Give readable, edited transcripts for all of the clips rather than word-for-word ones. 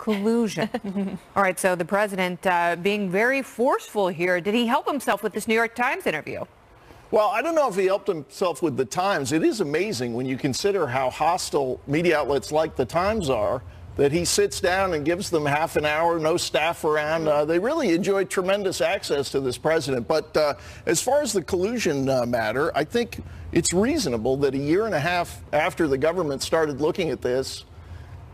collusion. All right, so the president being very forceful here. Did he help himself with this New York Times interview? Well, I don't know if he helped himself with the Times. It is amazing when you consider how hostile media outlets like the Times are, that he sits down and gives them half an hour, no staff around. They really enjoy tremendous access to this president. But as far as the collusion matter, I think it's reasonable that a year and a half after the government started looking at this,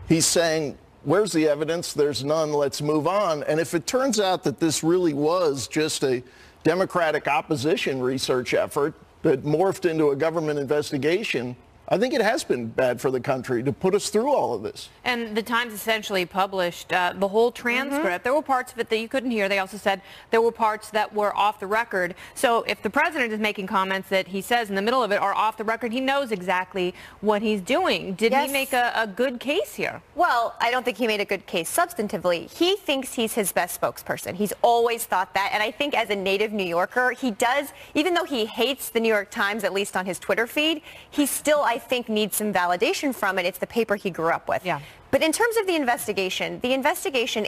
he's saying, where's the evidence? There's none. Let's move on. And if it turns out that this really was just a Democratic opposition research effort that morphed into a government investigation, I think it has been bad for the country to put us through all of this. And the Times essentially published the whole transcript. There were parts of it that you couldn't hear. They also said there were parts that were off the record. So if the president is making comments that he says in the middle of it are off the record, he knows exactly what he's doing. Did he make a good case here? Well, I don't think he made a good case substantively. He thinks he's his best spokesperson. He's always thought that. And I think as a native New Yorker, he does, even though he hates the New York Times, at least on his Twitter feed, he still, I think, needs some validation from it. It's the paper he grew up with. Yeah. But in terms of the investigation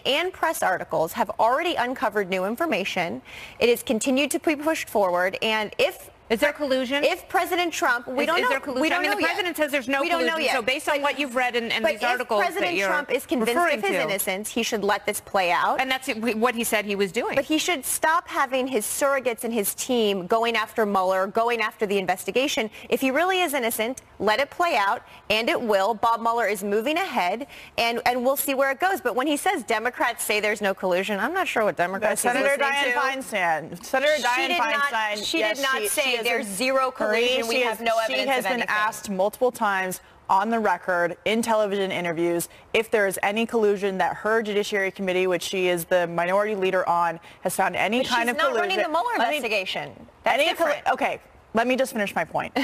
and press articles have already uncovered new information. It has continued to be pushed forward. And is there collusion? If President Trump, we don't know. Is there collusion? We don't know the president says there's no collusion. We don't know yet. So based on what you've read in these articles if President Trump is convinced of his innocence, he should let this play out. And that's what he said he was doing. But he should stop having his surrogates and his team going after Mueller, going after the investigation. If he really is innocent, let it play out, and it will. Bob Mueller is moving ahead, and we'll see where it goes. But when he says Democrats say there's no collusion, I'm not sure what Democrats he's listening to. Senator Dianne Feinstein. She did not say there's zero collusion. We have no evidence. She has been asked multiple times on the record in television interviews if there is any collusion that her Judiciary Committee, which she is the minority leader on, has found any kind of collusion. She's not running the Mueller investigation. That's different. Okay. Let me just finish my point.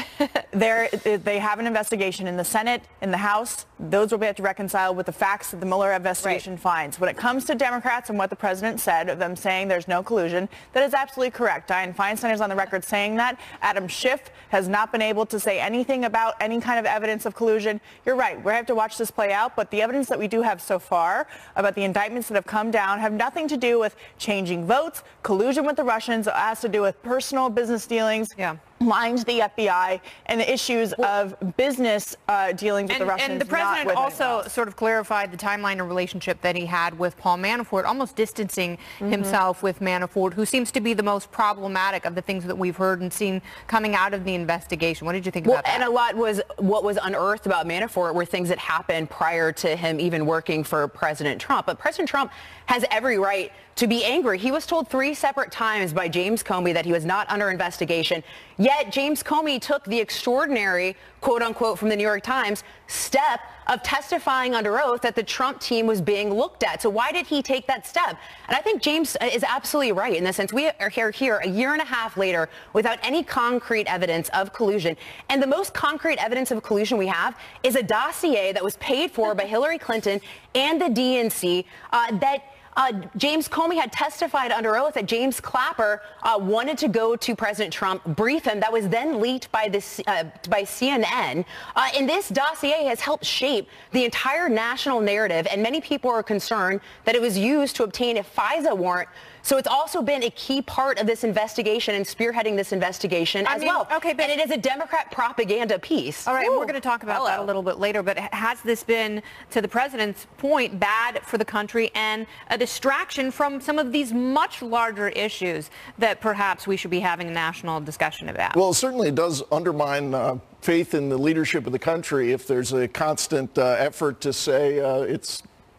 They have an investigation in the Senate, in the House. Those will be able to reconcile with the facts that the Mueller investigation finds. When it comes to Democrats and what the president said of them saying there's no collusion, that is absolutely correct. Dianne Feinstein is on the record saying that. Adam Schiff has not been able to say anything about any kind of evidence of collusion. You're right. We have to watch this play out. But the evidence that we do have so far about the indictments that have come down have nothing to do with changing votes, collusion with the Russians. It has to do with personal business dealings. Yeah. Lines the FBI and the issues of business dealings with the Russians. And the president also sort of clarified the timeline and relationship that he had with Paul Manafort, almost distancing himself with Manafort, who seems to be the most problematic of the things that we've heard and seen coming out of the investigation. What did you think about that? And a lot was what was unearthed about Manafort were things that happened prior to him even working for President Trump. But President Trump has every right to be angry. He was told 3 separate times by James Comey that he was not under investigation. Yet James Comey took the extraordinary, quote unquote, from the New York Times step of testifying under oath that the Trump team was being looked at. So why did he take that step? And I think James is absolutely right in the sense we are here a year and a half later without any concrete evidence of collusion. And the most concrete evidence of collusion we have is a dossier that was paid for by Hillary Clinton and the DNC that James Comey had testified under oath that James Clapper wanted to go to President Trump, brief him. That was then leaked by CNN. And this dossier has helped shape the entire national narrative, and many people are concerned that it was used to obtain a FISA warrant. So it's also been a key part of this investigation and spearheading this investigation as well. Okay, but and it is a Democrat propaganda piece. All right, we're going to talk about that a little bit later, but has this been, to the president's point, bad for the country and a distraction from some of these much larger issues that perhaps we should be having a national discussion about? Well, certainly it does undermine faith in the leadership of the country if there's a constant effort to say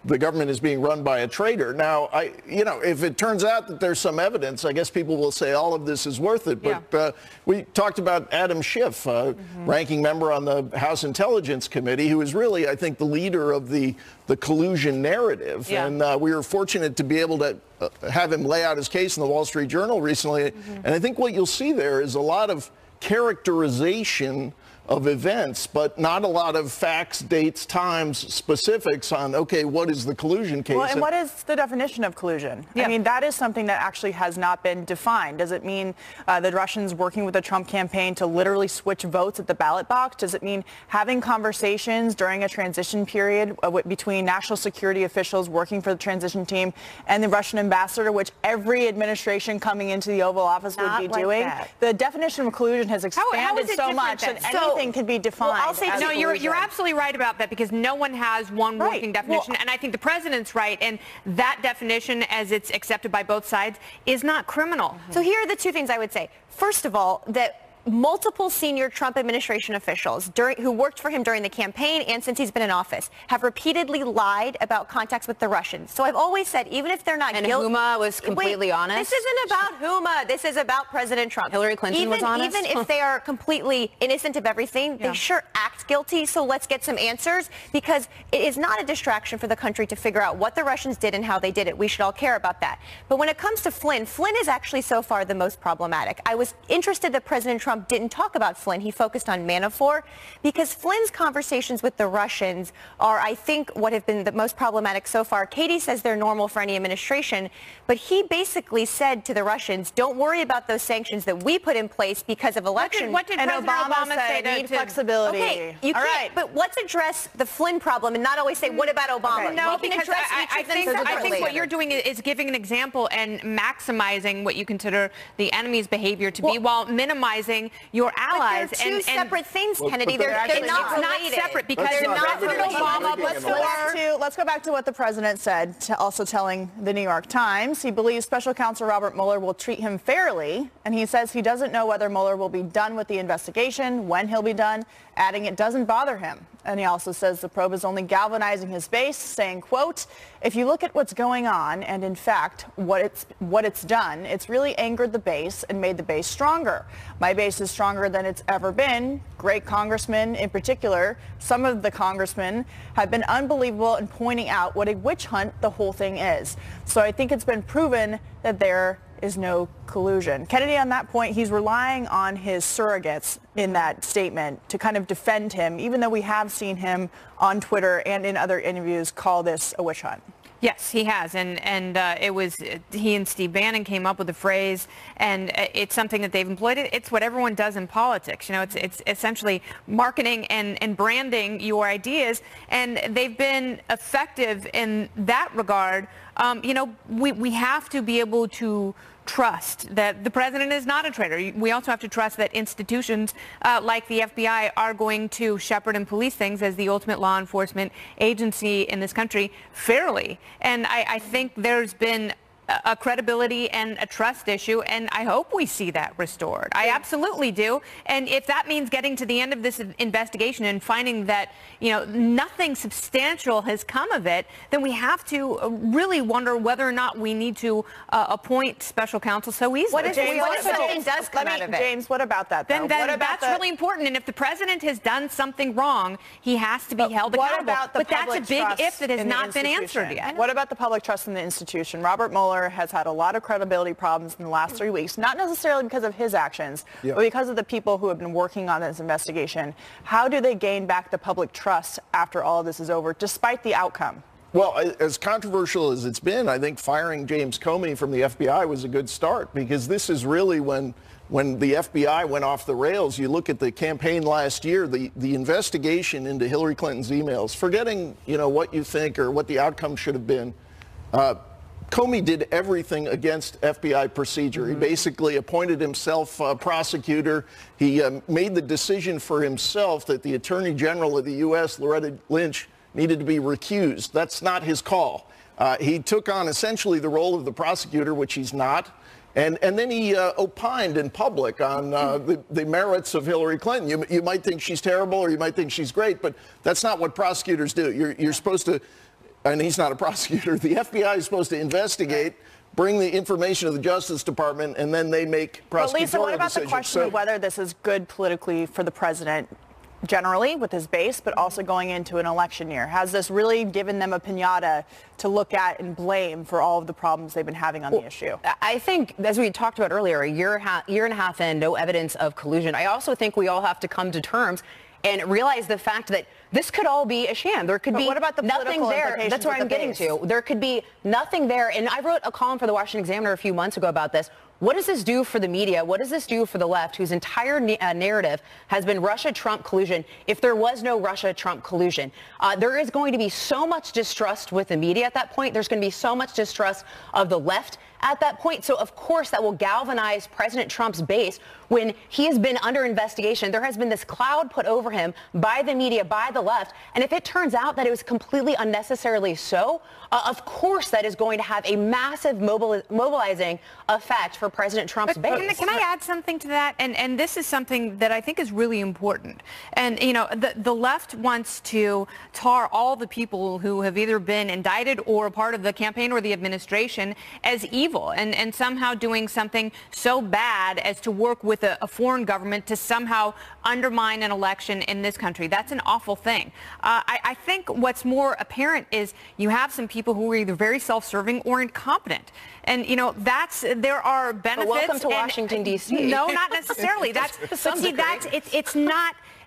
the government is being run by a traitor. Now, if it turns out that there's some evidence, I guess people will say all of this is worth it. But we talked about Adam Schiff, ranking member on the House Intelligence Committee, who is really, I think, the leader of the collusion narrative. Yeah. And we were fortunate to be able to have him lay out his case in the Wall Street Journal recently. And I think what you'll see there is a lot of characterization of events, but not a lot of facts, dates, times, specifics on, okay, what is the collusion case? Well, and what is the definition of collusion? Yeah. I mean, that is something that actually has not been defined. Does it mean the Russians working with the Trump campaign to literally switch votes at the ballot box? Does it mean having conversations during a transition period between national security officials working for the transition team and the Russian ambassador, which every administration coming into the Oval Office would be doing? The definition of collusion has expanded so much that anything can be defined. Well, I'll say no, you're absolutely right about that, because no one has one working definition. And I think the president's right. And that definition, as it's accepted by both sides, is not criminal. So here are the two things I would say. First of all, that multiple senior Trump administration officials who worked for him during the campaign and since he's been in office have repeatedly lied about contacts with the Russians. So I've always said, even if they're not guilty... And Huma was completely honest? This isn't about Huma. This is about President Trump. Hillary Clinton was honest? Even if they are completely innocent of everything, they sure act guilty. So let's get some answers, because it is not a distraction for the country to figure out what the Russians did and how they did it. We should all care about that. But when it comes to Flynn is actually so far the most problematic. I was interested that President Trump didn't talk about Flynn. He focused on Manafort, because Flynn's conversations with the Russians are, I think, what have been the most problematic so far. Katie says they're normal for any administration, but he basically said to the Russians, don't worry about those sanctions that we put in place because of election. What did and President Obama say need flexibility? Okay, you can't, but let's address the Flynn problem and not always say, what about Obama? Okay. No, we can because I think what you're doing is giving an example and maximizing what you consider the enemy's behavior to be, while minimizing your allies. But they're two separate things, Kennedy. But they're not related. Not separate, because That's they're not not President Obama. Let's go back to what the president said, also telling the New York Times. He believes Special Counsel Robert Mueller will treat him fairly, and he says he doesn't know whether Mueller will be done with the investigation, when he'll be done, adding it doesn't bother him. And he also says the probe is only galvanizing his base, saying, quote, if you look at what's going on and, in fact, what it's done, it's really angered the base and made the base stronger. My base is stronger than it's ever been. Great congressmen in particular, some of the congressmen have been unbelievable in pointing out what a witch hunt the whole thing is. So I think it's been proven that there is no collusion. Kennedy, on that point, he's relying on his surrogates in that statement to kind of defend him, even though we have seen him on Twitter and in other interviews call this a witch hunt. Yes, he has, and it was he and Steve Bannon came up with the phrase, and it's something that they've employed. It's what everyone does in politics. You know, it's essentially marketing and branding your ideas, and they've been effective in that regard. You know, we have to be able to trust that the president is not a traitor. We also have to trust that institutions like the FBI are going to shepherd and police things as the ultimate law enforcement agency in this country fairly. And I think there's been a credibility and a trust issue, and I hope we see that restored. I absolutely do. And if that means getting to the end of this investigation and finding that, you know, nothing substantial has come of it, then we have to really wonder whether or not we need to appoint special counsel so easily. What if something does come out of it? James, what about that, though? Then that's really important. And if the president has done something wrong, he has to be held accountable. But that's a big if that has not been answered yet. What about the public trust in the institution? Robert Mueller has had a lot of credibility problems in the last 3 weeks, not necessarily because of his actions, but because of the people who have been working on this investigation. How do they gain back the public trust after all of this is over, despite the outcome? Well, as controversial as it's been, I think firing James Comey from the FBI was a good start, because this is really when the FBI went off the rails. You look at the campaign last year, the investigation into Hillary Clinton's emails, forgetting, you know, what you think or what the outcome should have been. Comey did everything against FBI procedure. He basically appointed himself a prosecutor. He made the decision for himself that the Attorney General of the U.S., Loretta Lynch, needed to be recused. That's not his call. He took on essentially the role of the prosecutor, which he's not. And then he opined in public on the merits of Hillary Clinton. You might think she's terrible or you might think she's great, but that's not what prosecutors do. You're supposed to... And he's not a prosecutor. The FBI is supposed to investigate, bring the information to the Justice Department, and then they make prosecutorial decisions. But Lisa, what about the question of whether this is good politically for the president generally with his base, but also going into an election year? Has this really given them a piñata to look at and blame for all of the problems they've been having on the issue? I think, as we talked about earlier, a year and a half in, no evidence of collusion. I also think we all have to come to terms and realize the fact that this could all be a sham. There could be what about the nothing there. That's where I'm getting to. There could be nothing there. And I wrote a column for the Washington Examiner a few months ago about this. What does this do for the media? What does this do for the left, whose entire narrative has been Russia-Trump collusion? If there was no Russia-Trump collusion, there is going to be so much distrust with the media at that point. There's going to be so much distrust of the left at that point. So, of course, that will galvanize President Trump's base when he has been under investigation. There has been this cloud put over him by the media, by the left. And if it turns out that it was completely unnecessarily so, of course that is going to have a massive mobilizing effect for President Trump's base. Can I add something to that? And this is something that I think is really important. And, you know, the left wants to tar all the people who have either been indicted or a part of the campaign or the administration as evil and somehow doing something so bad as to work with a foreign government to somehow undermine an election in this country. That's an awful thing. I think what's more apparent is you have some people who are either very self-serving or incompetent. And, you know, there are benefits. But welcome to Washington, D.C. No, not necessarily.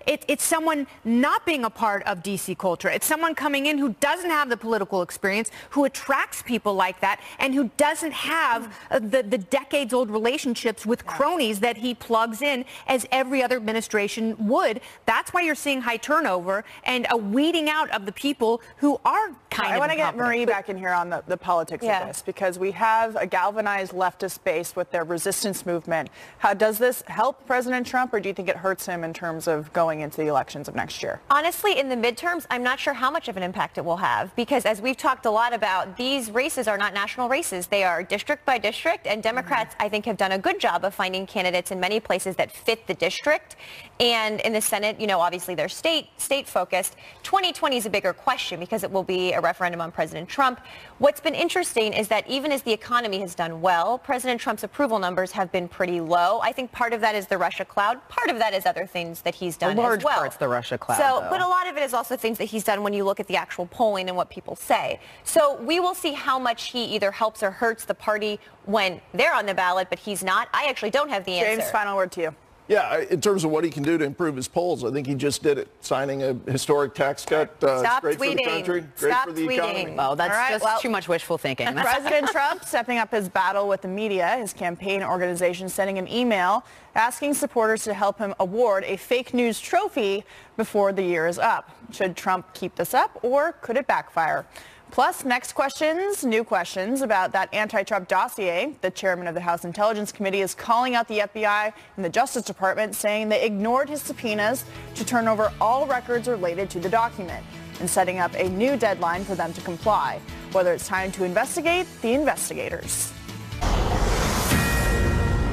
It's someone not being a part of D.C. culture. It's someone coming in who doesn't have the political experience, who attracts people like that, and who doesn't have the decades-old relationships with cronies that he plugs in as every other administration would. That's why you're seeing high turnover and a weeding out of the people who are kind of I want to get Marie back in here on the politics of this, because we have a galvanized leftist base with their resistance movement. How does this help President Trump, or do you think it hurts him in terms of going into the elections of next year? Honestly, in the midterms, I'm not sure how much of an impact it will have, because as we've talked a lot about, these races are not national races. They are district by district, and Democrats, I think, have done a good job of finding candidates in many places that fit the district. And in the Senate, you know, obviously they're state focused. 2020 is a bigger question because it will be a referendum on President Trump. What's been interesting is that even as the economy has done well, President Trump's approval numbers have been pretty low. I think part of that is the Russia cloud. Part of that is other things that he's done as well. Part's the Russia cloud. So, but a lot of it is also things that he's done when you look at the actual polling and what people say. So we will see how much he either helps or hurts the party when they're on the ballot, but he's not. I actually don't have the answer. James, final word to you. Yeah, in terms of what he can do to improve his polls, I think he just did it, signing a historic tax cut. Stop great tweeting. For the country, great Stop for the tweeting. economy. Well, that's too much wishful thinking. President Trump stepping up his battle with the media, his campaign organization sending an email asking supporters to help him award a fake news trophy before the year is up. Should Trump keep this up, or could it backfire? Plus, next questions, new questions about that anti-Trump dossier. The chairman of the House Intelligence Committee is calling out the FBI and the Justice Department, saying they ignored his subpoenas to turn over all records related to the document, and setting up a new deadline for them to comply. Whether it's time to investigate the investigators.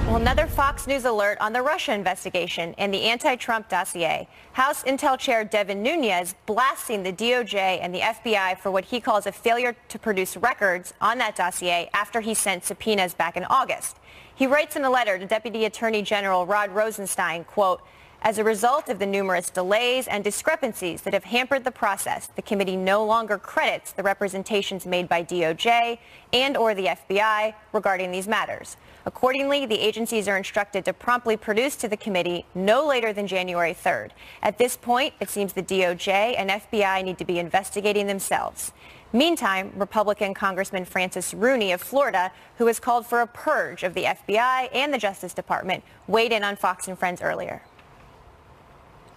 Well, another Fox News alert on the Russia investigation and the anti-Trump dossier. House Intel Chair Devin Nunes blasting the DOJ and the FBI for what he calls a failure to produce records on that dossier after he sent subpoenas back in August. He writes in a letter to Deputy Attorney General Rod Rosenstein, quote, "As a result of the numerous delays and discrepancies that have hampered the process, the committee no longer credits the representations made by DOJ and or the FBI regarding these matters. Accordingly, the agencies are instructed to promptly produce to the committee no later than January 3rd. At this point, it seems the DOJ and FBI need to be investigating themselves." Meantime, Republican Congressman Francis Rooney of Florida, who has called for a purge of the FBI and the Justice Department, weighed in on Fox and Friends earlier.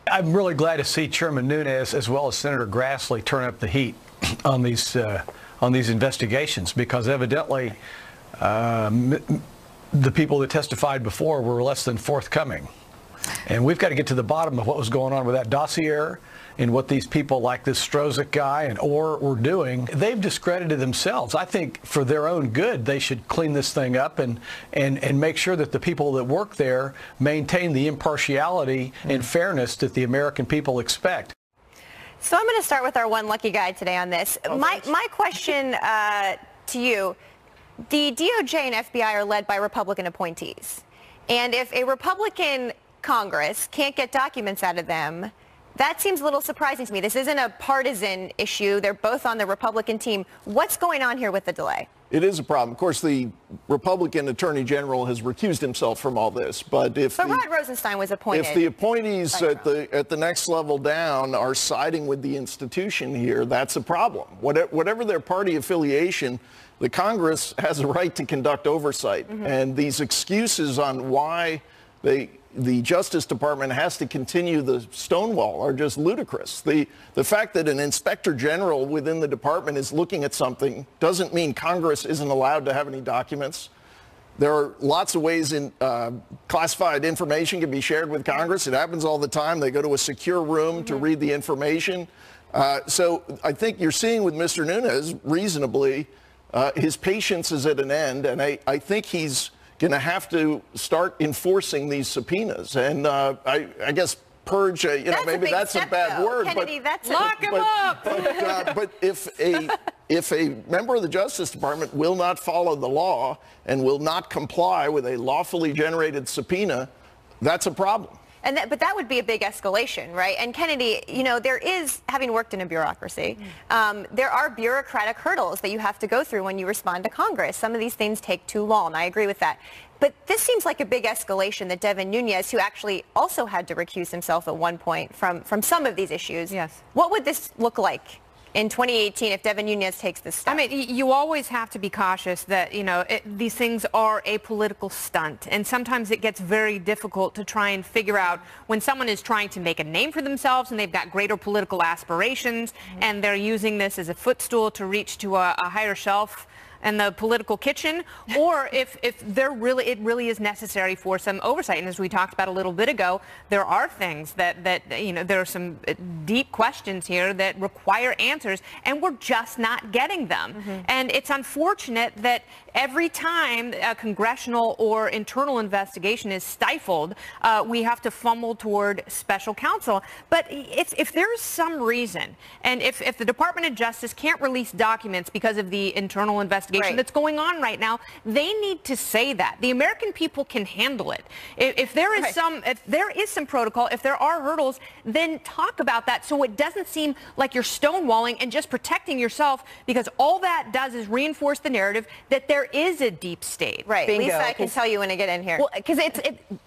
I'm really glad to see Chairman Nunes as well as Senator Grassley turn up the heat on these investigations, because evidently the people that testified before were less than forthcoming. And we've got to get to the bottom of what was going on with that dossier and what these people like this Strozik guy and Orr were doing. They've discredited themselves. I think for their own good, they should clean this thing up and make sure that the people that work there maintain the impartiality and fairness that the American people expect. So I'm going to start with our one lucky guy today on this. My question to you, the DOJ and FBI are led by Republican appointees. And if a Republican Congress can't get documents out of them, That seems a little surprising to me. This isn't a partisan issue. They're both on the Republican team. What's going on here with the delay? It is a problem. Of course, the Republican Attorney General has recused himself from all this. But Rod Rosenstein was appointed. If the appointees at the next level down are siding with the institution here, that's a problem. Whatever their party affiliation, the Congress has a right to conduct oversight. And these excuses on why the Justice Department has to continue the stonewall are just ludicrous. The fact that an inspector general within the department is looking at something doesn't mean Congress isn't allowed to have any documents. There are lots of ways in classified information can be shared with Congress. It happens all the time. They go to a secure room to read the information. So I think you're seeing with Mr. Nunes, reasonably, his patience is at an end, and I think he's going to have to start enforcing these subpoenas. And I guess purge, maybe that's a bad word. Kennedy, but lock him up. But if a member of the Justice Department will not follow the law and will not comply with a lawfully generated subpoena, that's a problem. But that would be a big escalation, right? And Kennedy, there is, having worked in a bureaucracy, there are bureaucratic hurdles that you have to go through when you respond to Congress. Some of these things take too long. I agree with that. But this seems like a big escalation that Devin Nunes, who actually also had to recuse himself at one point from some of these issues. Yes. What would this look like in 2018 if Devin Nunes takes this step? I mean, you always have to be cautious that, these things are a political stunt. And sometimes it gets very difficult to try and figure out when someone is trying to make a name for themselves and they've got greater political aspirations and they're using this as a footstool to reach to a higher shelf in the political kitchen, or if it really is necessary for some oversight. And as we talked about a little bit ago, there are things that there are some deep questions here that require answers, and we're just not getting them. And it's unfortunate that every time a congressional or internal investigation is stifled, we have to fumble toward special counsel. But if there is some reason, and if the Department of Justice can't release documents because of the internal investigation that's going on right now, they need to say that. The American people can handle it. If there is some protocol, if there are hurdles, then talk about that so it doesn't seem like you're stonewalling and just protecting yourself, because all that does is reinforce the narrative that there is a deep state. Right. Bingo. Lisa, I can tell you when I get in here. Well, because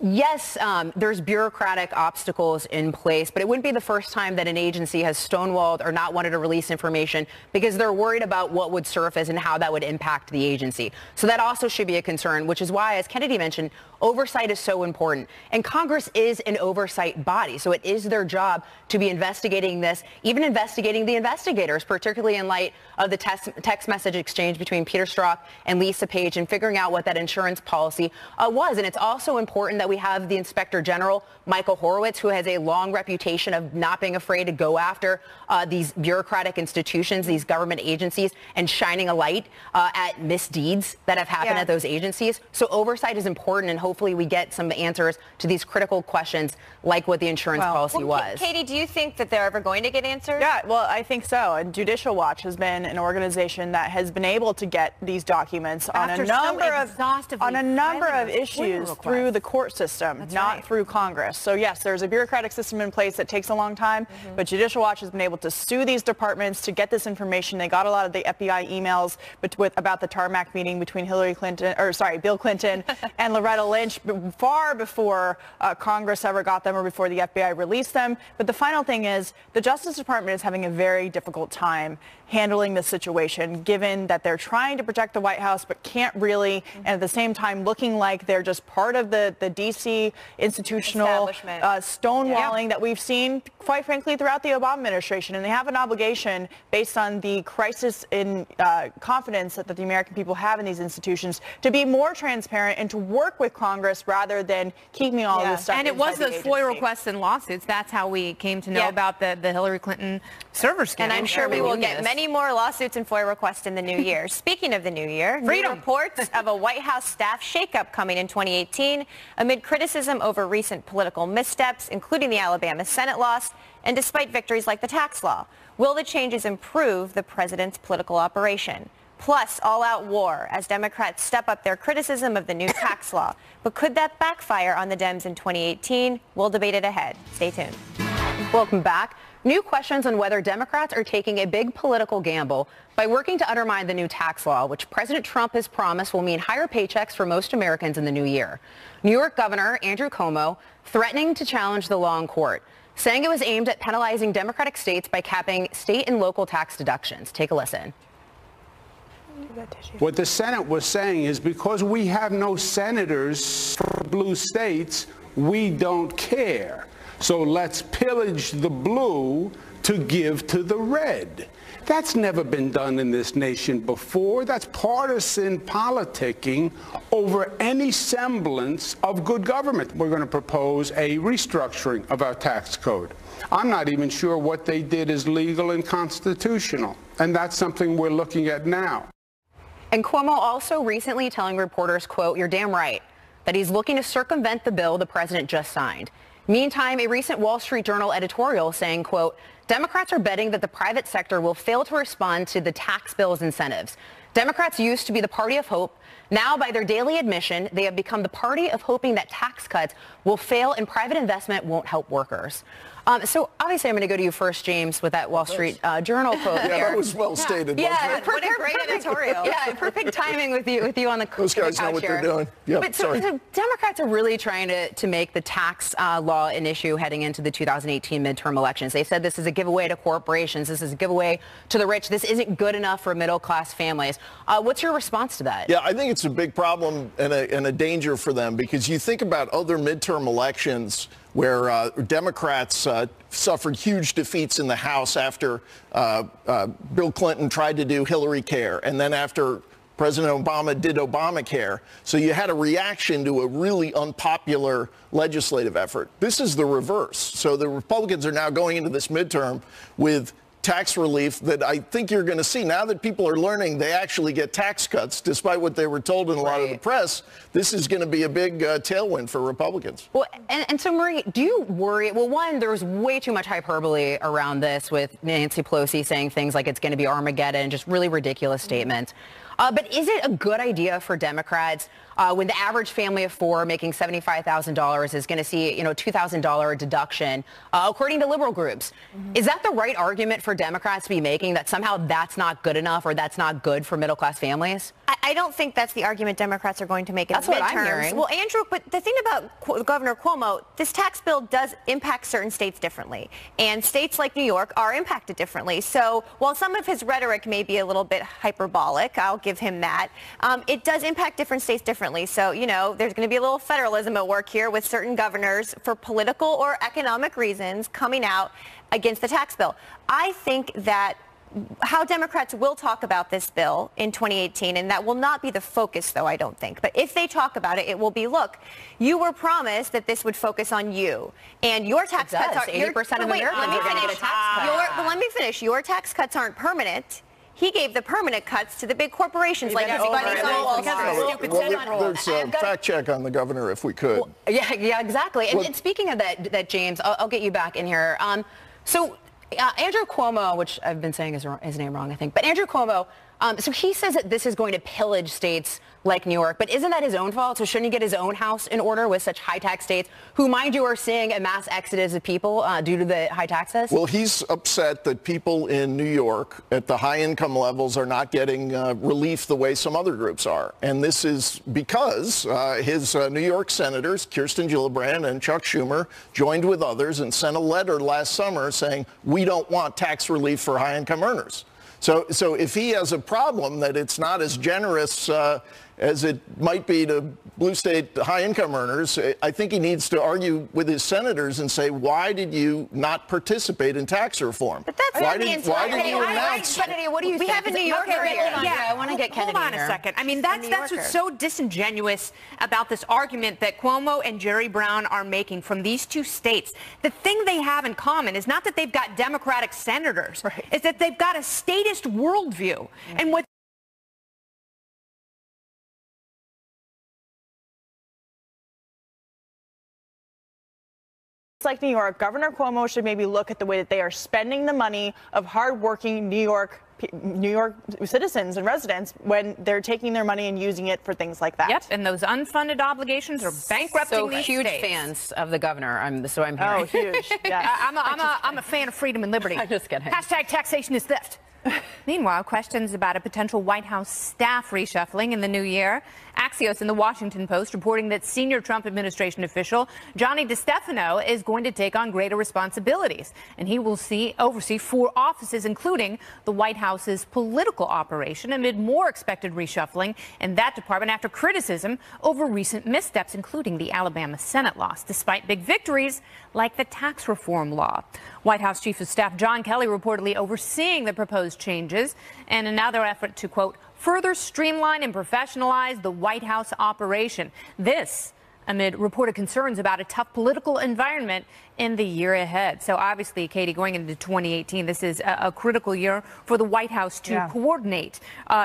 yes, there's bureaucratic obstacles in place, but it wouldn't be the first time that an agency has stonewalled or not wanted to release information because they're worried about what would surface and how that would impact the agency. So that also should be a concern, which is why, as Kennedy mentioned, oversight is so important. And Congress is an oversight body, so it is their job to be investigating this, even investigating the investigators, particularly in light of the text message exchange between Peter Strzok and Lisa Page, and figuring out what that insurance policy was. And it's also important that we have the Inspector General, Michael Horowitz, who has a long reputation of not being afraid to go after these bureaucratic institutions, these government agencies, and shining a light at misdeeds that have happened at those agencies. So oversight is important, and hopefully we get some answers to these critical questions like what the insurance policy was. Katie, do you think that they're ever going to get answers? Yeah, well, I think so. And Judicial Watch has been an organization that has been able to get these documents on a number of issues through the court system, not through Congress. So yes, there's a bureaucratic system in place that takes a long time, but Judicial Watch has been able to sue these departments to get this information. They got a lot of the FBI emails about the tarmac meeting between Bill Clinton and Loretta Lynch far before Congress ever got them or before the FBI released them. But the final thing is the Justice Department is having a very difficult time handling this situation, given that they're trying to protect the White House but can't really, and at the same time looking like they're just part of the D.C. institutional stonewalling that we've seen, quite frankly, throughout the Obama administration. And they have an obligation, based on the crisis in confidence that the American people have in these institutions, to be more transparent and to work with Congress rather than keeping all this stuff. And it was those FOIA requests and lawsuits. That's how we came to know about the Hillary Clinton server scandal. And I'm sure we will get many more lawsuits and FOIA requests in the new year. Speaking of the new year, new reports of a White House staff shakeup coming in 2018 amid criticism over recent political missteps, including the Alabama Senate loss, and despite victories like the tax law. Will the changes improve the president's political operation? Plus, all-out war as Democrats step up their criticism of the new tax law. But could that backfire on the Dems in 2018? We'll debate it ahead. Stay tuned. Welcome back. New questions on whether Democrats are taking a big political gamble by working to undermine the new tax law, which President Trump has promised will mean higher paychecks for most Americans in the new year. New York Governor Andrew Cuomo threatening to challenge the law in court, saying it was aimed at penalizing Democratic states by capping state and local tax deductions. Take a listen. What the Senate was saying is because we have no senators for blue states, we don't care. So let's pillage the blue to give to the red. That's never been done in this nation before. That's partisan politicking over any semblance of good government. We're going to propose a restructuring of our tax code. I'm not even sure what they did is legal and constitutional, and that's something we're looking at now. And Cuomo also recently telling reporters, quote, "You're damn right," that he's looking to circumvent the bill the president just signed. Meantime, a recent Wall Street Journal editorial saying, quote, "Democrats are betting that the private sector will fail to respond to the tax bill's incentives. Democrats used to be the party of hope. Now, by their daily admission, they have become the party of hoping that tax cuts will fail and private investment won't help workers." So obviously, I'm going to go to you first, James, with that Wall Street Journal quote there. Yeah, that was well stated. Yeah, what a great editorial. Yeah, perfect timing with you on the Those guys know what they're doing. Yeah, but so Democrats are really trying to make the tax law an issue heading into the 2018 midterm elections. They said this is a giveaway to corporations. This is a giveaway to the rich. This isn't good enough for middle-class families. What's your response to that? Yeah, I think it's a big problem and a danger for them, because you think about other midterm elections where Democrats suffered huge defeats in the House after Bill Clinton tried to do Hillary Care, and then after President Obama did Obamacare. So you had a reaction to a really unpopular legislative effort. This is the reverse. So the Republicans are now going into this midterm with tax relief that I think you're going to see. Now that people are learning they actually get tax cuts, despite what they were told in a lot of the press, this is going to be a big tailwind for Republicans. Well, and so, Marie, do you worry? Well, one, there's way too much hyperbole around this with Nancy Pelosi saying things like it's going to be Armageddon, just really ridiculous statements. But is it a good idea for Democrats when the average family of four making $75,000 is going to see, $2,000 deduction, according to liberal groups? Is that the right argument for Democrats to be making, that somehow that's not good enough or that's not good for middle-class families? I don't think that's the argument Democrats are going to make in That's the midterms. what I'm hearing. Well, Andrew, but the thing about Governor Cuomo, this tax bill does impact certain states differently. And states like New York are impacted differently. So while some of his rhetoric may be a little bit hyperbolic, I'll give him that, it does impact different states differently. So, there's going to be a little federalism at work here with certain governors for political or economic reasons coming out against the tax bill. I think that how Democrats will talk about this bill in 2018, and that will not be the focus, though, I don't think. But if they talk about it, it will be, look, you were promised that this would focus on you. And your tax cuts are 80% of Americans are going to get a tax cut. But let me finish. Your tax cuts aren't permanent. He gave the permanent cuts to the big corporations like everybody else. There's a fact check on the governor, if we could. Well, yeah, exactly. And speaking of that, James, I'll get you back in here. Andrew Cuomo, which I've been saying his name wrong, I think, but Andrew Cuomo, so he says that this is going to pillage states like New York, but isn't that his own fault? So shouldn't he get his own house in order with such high tax states who, mind you, are seeing a mass exodus of people due to the high taxes? Well, he's upset that people in New York at the high income levels are not getting relief the way some other groups are. And this is because his New York senators, Kirsten Gillibrand and Chuck Schumer, joined with others and sent a letter last summer saying, we don't want tax relief for high income earners. So if he has a problem that it's not as generous as it might be to blue state high-income earners, I think he needs to argue with his senators and say, why did you not participate in tax reform? But that's why did you announce? What do you We have a New Yorker here. Yeah, I want to get Kennedy Hold on a second. I mean, that's what's so disingenuous about this argument that Cuomo and Jerry Brown are making from these two states. The thing they have in common is not that they've got Democratic senators. Right. It's that they've got a statist worldview. And what like New York, Governor Cuomo should maybe look at the way that they are spending the money of hardworking New York New York citizens and residents when they're taking their money and using it for things like that. Yep, and those unfunded obligations are bankrupting So these huge states. fans of the governor. I'm hearing. Oh, huge. Yes. I'm a fan of freedom and liberty. I'm just kidding. Hashtag taxation is theft. Meanwhile, questions about a potential White House staff reshuffling in the new year. Axios and the Washington Post reporting that senior Trump administration official Johnny DeStefano is going to take on greater responsibilities, and he will oversee 4 offices, including the White House's political operation, amid more expected reshuffling in that department after criticism over recent missteps, including the Alabama Senate loss, despite big victories like the tax reform law. White House Chief of Staff John Kelly reportedly overseeing the proposed changes in another effort to, quote, further streamline and professionalize the White House operation. This amid reported concerns about a tough political environment in the year ahead. So obviously, Katie, going into 2018, this is a critical year for the White House to coordinate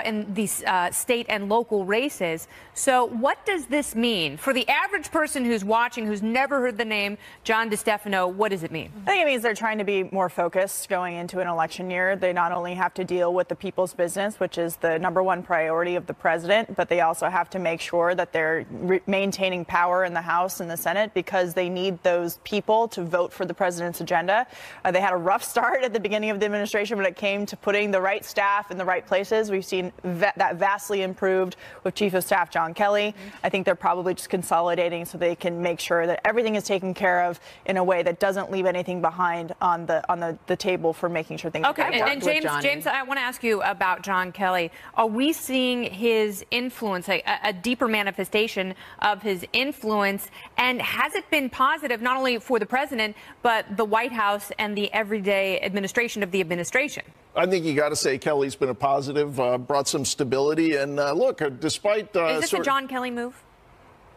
in these state and local races. So what does this mean for the average person who's watching, who's never heard the name John DeStefano? What does it mean? I think it means they're trying to be more focused going into an election year. They not only have to deal with the people's business, which is the #1 priority of the president, but they also have to make sure that they're maintaining power in the House and the Senate, because they need those people to vote for the president's agenda. They had a rough start at the beginning of the administration when it came to putting the right staff in the right places. We've seen that vastly improved with Chief of Staff John Kelly. I think they're probably just consolidating so they can make sure that everything is taken care of in a way that doesn't leave anything behind on the table for making sure things okay. are And James, I want to ask you about John Kelly. Are we seeing his influence, a deeper manifestation of his influence, and has it been positive not only for the president but the White House and the everyday administration of the administration? I think you got to say Kelly's been a positive, brought some stability, and look, despite is this a John Kelly move?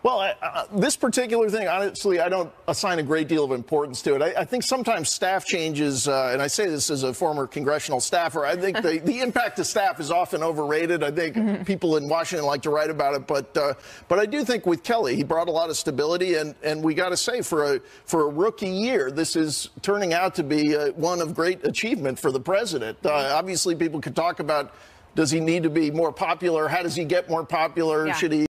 Well, this particular thing, honestly, I don't assign a great deal of importance to it. I think sometimes staff changes, and I say this as a former congressional staffer, I think the impact of staff is often overrated. I think people in Washington like to write about it, but I do think with Kelly, he brought a lot of stability, and we got to say for a rookie year, this is turning out to be one of great achievement for the president. Obviously, people could talk about, does he need to be more popular? How does he get more popular? Should he